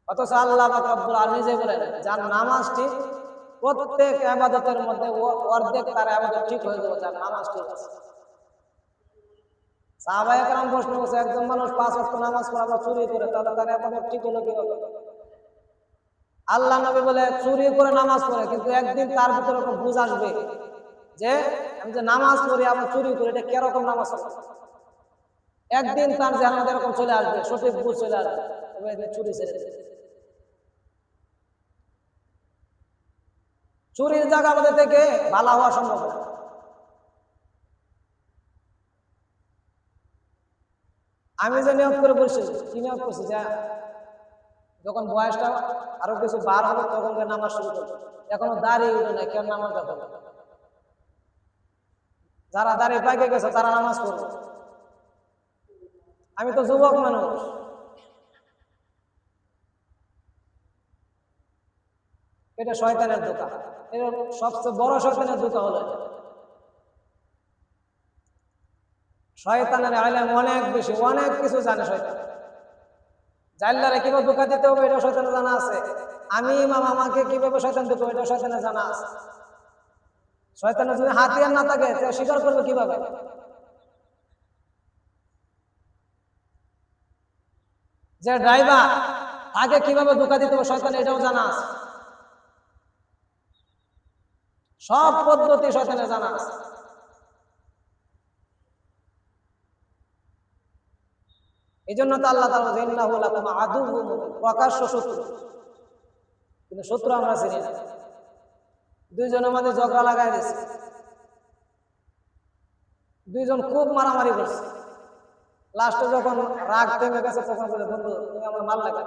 অথচ আল্লাহ পাক রব্বুল আলামিন নিজে বলেন যার নামাজ ঠিক, প্রত্যেক ইবাদতের মধ্যে অর্ধেক তার ইবাদত ঠিক হয়ে যাবে যার নামাজ ঠিক আছে। সাহাবায়ে কেরাম প্রশ্ন করছে, একজন মানুষ 5 ওয়াক্ত নামাজ পড়ে আবার চুরি করে, তাহলে তার ইবাদত ঠিক হলো কিভাবে? আল্লাহ নবী বলে চুরি করে নামাজ পড়ে, কিন্তু একদিন তার ভিতরে একটা বুঝ আসবে যে আমি যে নামাজ পড়ি আবার চুরি করি, এটা কিরকম নামাজ হবে। একদিন তার জান্নাত এরকম চলে আসবে, সঠিক বুঝ চলে আসবে, তবে একদিন চুরি ছেড়ে দেবে। চুরির জায়গা আমাদের থেকে ভালো হওয়া সম্ভব না। আমি যে নিয়োগ করে বলছি, কি নিয়োগ করছি, যে যখন বয়সটা আরো কিছু বার হবে তখন নামাজ শুরু করবে। এখনো দাঁড়িয়ে উঠে নাই, কেন নামাজ যাবে? যারা দাঁড়িয়ে পাইকে গেছে তারা নামাজ পড়বে। আমি তো যুবক মানুষ। এটা শয়তানের দোকান, এটা সবচেয়ে বড় শয়তানের দোকান হলো শয়তানের ইলম অনেক বেশি, অনেক কিছু জানে শয়তান। জাল্লারে কিভাবে ধোঁকা দিতে হবে এটা শয়তানের জানা আছে। আমি ইমাম, আমাকে কিভাবে শয়তান দিতে হবে এটা শয়তানের জানা আছে। শয়তানের যদি হাতিয়ার না থাকে সে স্বীকার করবে কিভাবে? যে ড্রাইভার, তাকে কিভাবে ধোঁকা দিতে হবে শয়তান এটাও জানা আছে। সব পদ্ধতি শয়তানের জানা আছে। এই জন্য তো আল্লাহ তাআলা ইন্নাহু লাকুম আদুউম মুবিন, প্রকাশ্য শত্রু, কিন্তু শত্রু আমরা চিনি না। দুইজনের মাঝে ঝগড়া লাগাই দিয়েছে, দুইজন খুব মারামারি করছে। লাস্টে যখন রাগ থেমে গেছে তখন বলে, বন্ধু তুমি আমার মাল লাগা।